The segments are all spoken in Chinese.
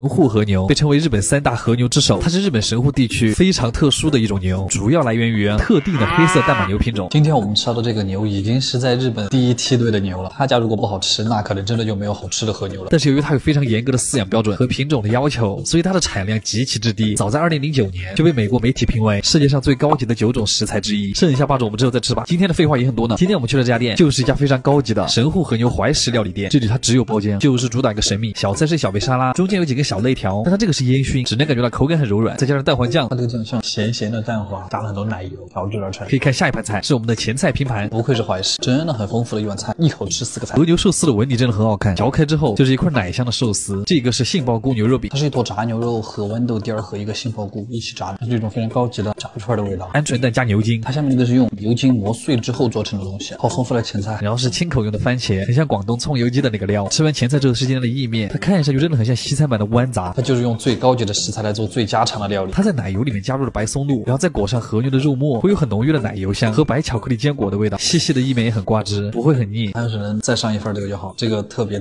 神户和牛被称为日本3大和牛之首，它是日本神户地区非常特殊的一种牛，主要来源于特定的黑色淡马牛品种。今天我们吃到的这个牛已经是在日本第一梯队的牛了，它家如果不好吃，那可能真的就没有好吃的和牛了。但是由于它有非常严格的饲养标准和品种的要求，所以它的产量极其之低。早在2009年就被美国媒体评为世界上最高级的9种食材之一。剩下8种我们之后再吃吧。今天的废话也很多呢。今天我们去的这家店就是一家非常高级的神户和牛怀石料理店，这里它只有包间，就是主打一个神秘。小菜是小杯沙拉，中间有几根小肋条，但它这个是烟熏，只能感觉到口感很柔软，再加上蛋黄酱，它这个酱像咸咸的蛋黄，加了很多奶油调制而成。可以看下一盘菜是我们的前菜拼盘，不愧是怀石，真的很丰富的一碗菜，一口吃4个菜。和牛寿司的纹理真的很好看，嚼开之后就是一块奶香的寿司。这个是杏鲍菇牛肉饼，它是一坨炸牛肉和豌豆丁儿和一个杏鲍菇一起炸的，是一种非常高级的炸串的味道。鹌鹑蛋加牛筋，它下面这个是用牛筋磨碎之后做成的东西，好丰富的前菜。然后是清口用的番茄，很像广东葱油鸡的那个料。吃完前菜之后是今天的意面，它看上去真的很像西餐版的豌杂。它就是用最高级的食材来做最家常的料理。它在奶油里面加入了白松露，然后再裹上和牛的肉末，会有很浓郁的奶油香和白巧克力坚果的味道。细细的意面也很挂汁，不会很腻。还有只能再上一份这个就好，这个特别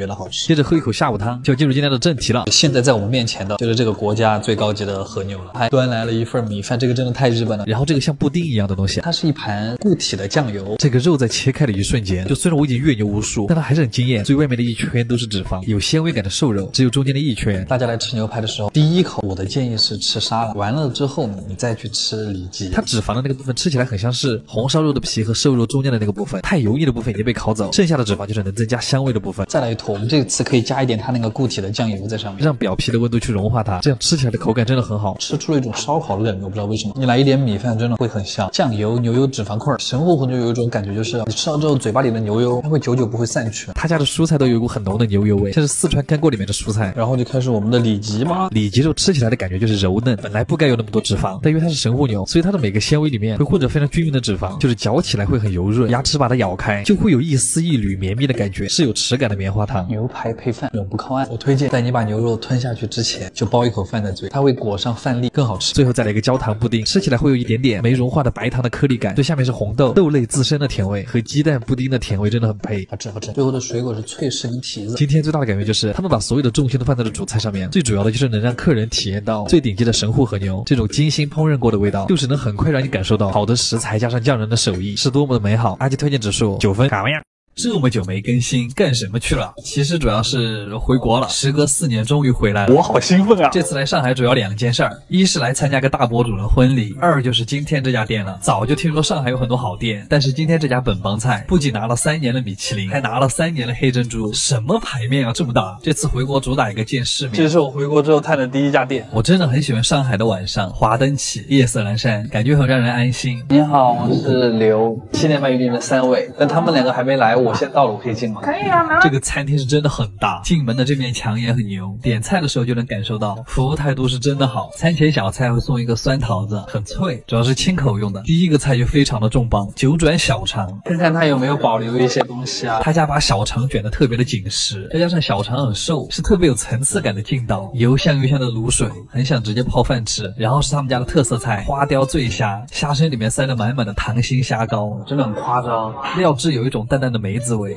的好吃。接着喝一口下午汤，就要进入今天的正题了。现在在我们面前的就是这个国家最高级的和牛了，还端来了一份米饭，这个真的太日本了。然后这个像布丁一样的东西，它是一盘固体的酱油，这个肉在切开的一瞬间，就虽然我已经越牛无数，但它还是很惊艳。最外面的一圈都是脂肪，有纤维感的瘦肉，只有中间的一圈。大家来吃牛排的时候，第一口我的建议是吃沙拉，完了之后你再去吃里脊。它脂肪的那个部分吃起来很像是红烧肉的皮和瘦肉中间的那个部分，太油腻的部分已经被烤走，剩下的脂肪就是能增加香味的部分。再来一坨，我们这次可以加一点它那个固体的酱油在上面，让表皮的温度去融化它，这样吃起来的口感真的很好，吃出了一种烧烤的感觉，我不知道为什么。你来一点米饭真的会很香，酱油、牛油、脂肪块，神户和牛有一种感觉，就是你吃到之后嘴巴里的牛油它会久久不会散去。他家的蔬菜都有一股很浓的牛油味，像是四川干锅里面的蔬菜。然后就开始我们的里脊吧，里脊肉吃起来的感觉就是柔嫩，本来不该有那么多脂肪，但因为它是神户牛，所以它的每个纤维里面会混着非常均匀的脂肪，就是嚼起来会很油润，牙齿把它咬开就会有一丝一缕绵密的感觉，是有齿感的棉花糖。牛排配饭永不靠岸，我推荐在你把牛肉吞下去之前就包一口饭在嘴，它会裹上饭粒更好吃。最后再来一个焦糖布丁，吃起来会有一点点没融化的白糖的颗粒感，最下面是红豆豆类自身的甜味和鸡蛋布丁的甜味真的很配，好吃。最后的水果是脆柿跟提子。今天最大的感觉就是他们把所有的重心都放在了主菜上面，最主要的就是能让客人体验到最顶级的神户和牛这种精心烹饪过的味道，就是能很快让你感受到好的食材加上匠人的手艺是多么的美好。阿基推荐指数9分，卡么样？这么久没更新，干什么去了？其实主要是回国了，时隔4年终于回来了，我好兴奋啊！这次来上海主要2件事儿，一是来参加个大博主的婚礼，二就是今天这家店了。早就听说上海有很多好店，但是今天这家本帮菜不仅拿了3年的米其林，还拿了3年的黑珍珠，什么牌面啊这么大？这次回国主打一个见世面，这是我回国之后探的第一家店。我真的很喜欢上海的晚上，华灯起，夜色阑珊，感觉很让人安心。你好，我是刘，7点半预定的3位，但他们2个还没来，我先到了，我可以进吗？可以啊，这个餐厅是真的很大，进门的这面墙也很牛，点菜的时候就能感受到服务态度是真的好。餐前小菜会送一个酸桃子，很脆，主要是清口用的。第一个菜就非常的重磅，九转小肠，看看它有没有保留一些东西啊。他家把小肠卷得特别的紧实，再加上小肠很瘦，是特别有层次感的劲道，油香油香的卤水，很想直接泡饭吃。然后是他们家的特色菜花雕醉虾，虾身里面塞了满满的溏心虾膏，真的很夸张，料汁有一种淡淡的梅子味。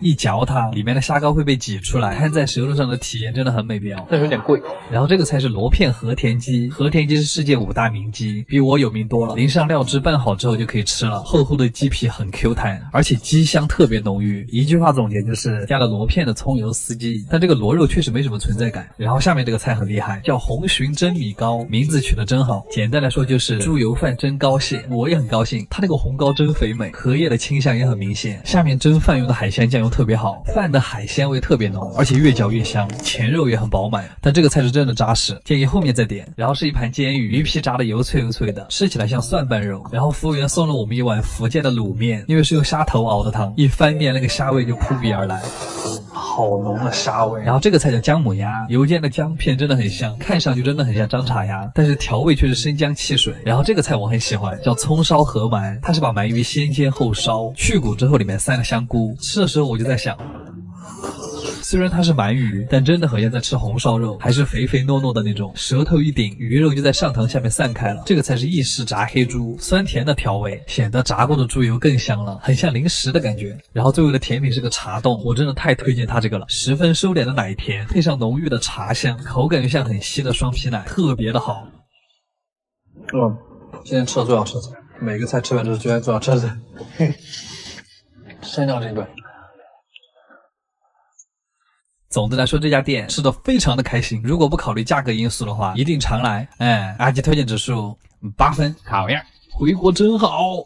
一嚼它，里面的虾膏会被挤出来，摊在舌头上的体验真的很美妙，但是有点贵。然后这个菜是螺片和田鸡，和田鸡是世界5大名鸡，比我有名多了。淋上料汁拌好之后就可以吃了，厚厚的鸡皮很 Q 弹，而且鸡香特别浓郁。一句话总结就是加了螺片的葱油丝鸡，但这个螺肉确实没什么存在感。然后下面这个菜很厉害，叫红鲟蒸米糕，名字取得真好。简单来说就是猪油饭蒸膏蟹，我也很高兴，它那个红膏真肥美，荷叶的清香也很明显。下面蒸饭用的海鲜酱油特别好，饭的海鲜味特别浓，而且越嚼越香，前肉也很饱满。但这个菜是真的扎实，建议后面再点。然后是一盘煎鱼，鱼皮炸的油脆油脆的，吃起来像蒜瓣肉。然后服务员送了我们一碗福建的卤面，因为是用虾头熬的汤，一翻面那个虾味就扑鼻而来，好浓的虾味。然后这个菜叫姜母鸭，油煎的姜片真的很香，看上去真的很像张茶鸭，但是调味却是生姜汽水。然后这个菜我很喜欢，叫葱烧河鳗，它是把鳗鱼先煎后烧，去骨之后里面塞了香菇。吃的时候我就在想，虽然它是鳗鱼，但真的很像在吃红烧肉，还是肥肥糯糯的那种，舌头一顶，鱼肉就在上膛下面散开了。这个才是意式炸黑猪，酸甜的调味，显得炸过的猪油更香了，很像零食的感觉。然后最后的甜品是个茶冻，我真的太推荐它这个了，十分收敛的奶甜，配上浓郁的茶香，口感就像很稀的双皮奶，特别的好。今天吃的最好吃的菜，每个菜吃完都是最好吃的菜。先讲这一顿。总的来说，这家店吃的非常的开心。如果不考虑价格因素的话，一定常来。阿吉推荐指数8分，好样，回国真好。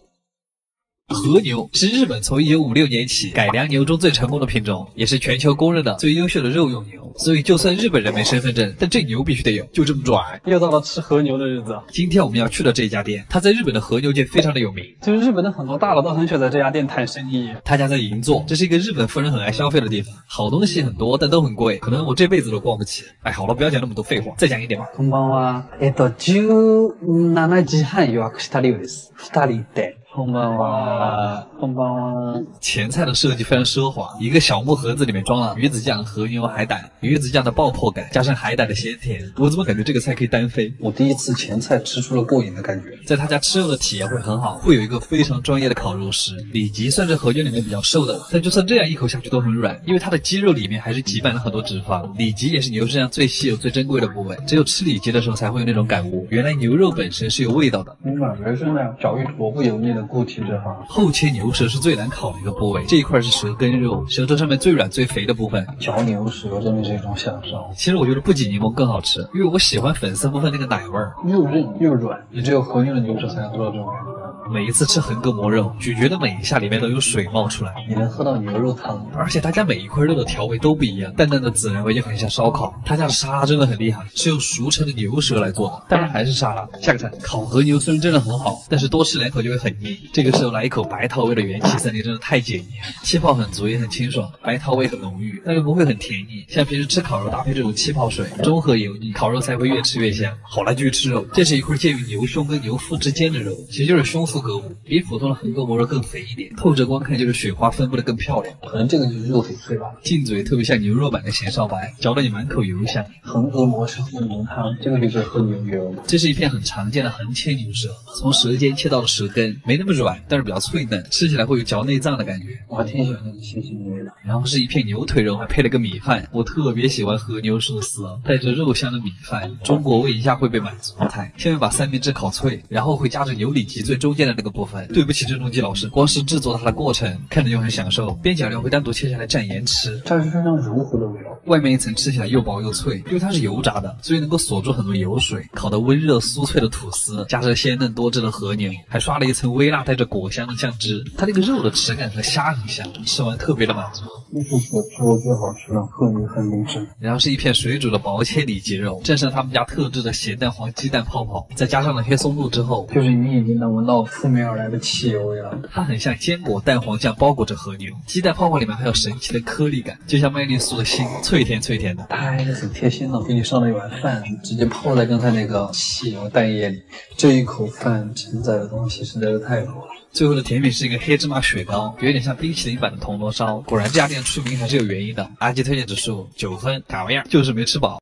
和牛是日本从1956年起改良牛中最成功的品种，也是全球公认的最优秀的肉用牛。所以就算日本人没身份证，但这牛必须得有，就这么拽。又到了吃和牛的日子。今天我们要去的这家店，它在日本的和牛界非常的有名。就是日本的很多大佬都很喜欢在这家店谈生意。他家在银座，这是一个日本富人很愛消费的地方，好东西很多，但都很贵，可能我这辈子都逛不起。好了，不要讲那么多废话，再讲一点吧。こんばんは。17時半予約したようです。2人で。こんばんは。こんばんは。前菜的设计非常奢华，一个小木盒子里面装了鱼子酱、和牛、海胆，鱼子酱的爆破感加上海胆的鲜甜，我怎么感觉这个菜可以单飞？我第一次前菜吃出了过瘾的感觉。在他家吃肉的体验会很好，会有一个非常专业的烤肉师。里脊算是和牛里面比较瘦的，但就算这样一口下去都很软，因为它的肌肉里面还是挤满了很多脂肪。里脊也是牛身上最稀有、最珍贵的部位，只有吃里脊的时候才会有那种感悟，原来牛肉本身是有味道的。软原生的，嚼一口不油腻的固体脂肪。后切牛舌是最难烤的一个部位，这一块是舌根肉，舌头上面最软最肥的部分。嚼牛舌真的是一种享受。其实我觉得不挤柠檬更好吃，因为我喜欢粉色部分那个奶味儿，又韧又软，也只有和牛的牛舌才能做到这种感觉。每一次吃横膈膜肉，咀嚼的每一下里面都有水冒出来，你能喝到牛肉汤。而且他家每一块肉的调味都不一样，淡淡的孜然味就很像烧烤。他家的沙拉真的很厉害，是用熟成的牛舌来做的，当然还是沙拉。下个菜，烤和牛虽然真的很好，但是多吃2口就会很腻。这个时候来一口白桃味的元气森林真的太解腻，气泡很足也很清爽，白桃味很浓郁，但又不会很甜腻。像平时吃烤肉搭配这种气泡水，中和油腻，烤肉才会越吃越香。好，来继续吃肉，这是一块介于牛胸跟牛腹之间的肉，其实就是胸腹膈膜，比普通的横膈膜肉更肥一点，透着光看就是雪花分布的更漂亮。可能这个就是肉翡翠吧，进嘴特别像牛肉版的咸烧白，嚼得你满口油香。横膈膜是喝浓汤，这个就是喝牛油。这是一片很常见的横切牛舌，从舌尖切到了舌根，没那么软，但是比较脆嫩，吃起来会有嚼内脏的感觉。我还挺喜欢那个腥腥的味道。然后是一片牛腿肉，还配了个米饭，我特别喜欢和牛寿司，带着肉香的米饭，中国味一下会被满足的菜。下面把三明治烤脆，然后会夹着牛里脊最中间的那个部分。对不起郑中基老师，光是制作它的过程看着就很享受，边角料会单独切下来蘸盐吃，这是非常柔和的味道。外面一层吃起来又薄又脆，因为它是油炸的，所以能够锁住很多油水。烤得温热酥脆的吐司，加上鲜嫩多汁的和牛，还刷了一层微辣带着果香的酱汁。它那个肉的质感和虾很像，吃完特别的满足。这是我吃过最好吃的和牛三明治。然后是一片水煮的薄切里脊肉，蘸上他们家特制的咸蛋黄鸡蛋泡泡，再加上了黑松露之后，就是你已经能闻到扑面而来的汽油味了。它很像坚果蛋黄酱包裹着和牛，鸡蛋泡泡里面还有神奇的颗粒感，就像麦丽素的心，脆甜脆甜的。它还是很贴心的，给你上了一碗饭，直接泡在刚才那个汽油蛋液里。这一口饭承载的东西实在是太多了。最后的甜品是一个黑芝麻雪糕，有点像冰淇淋版的铜锣烧。果然这家店出名还是有原因的。阿基推荐指数9分，卡玩意儿就是没吃饱。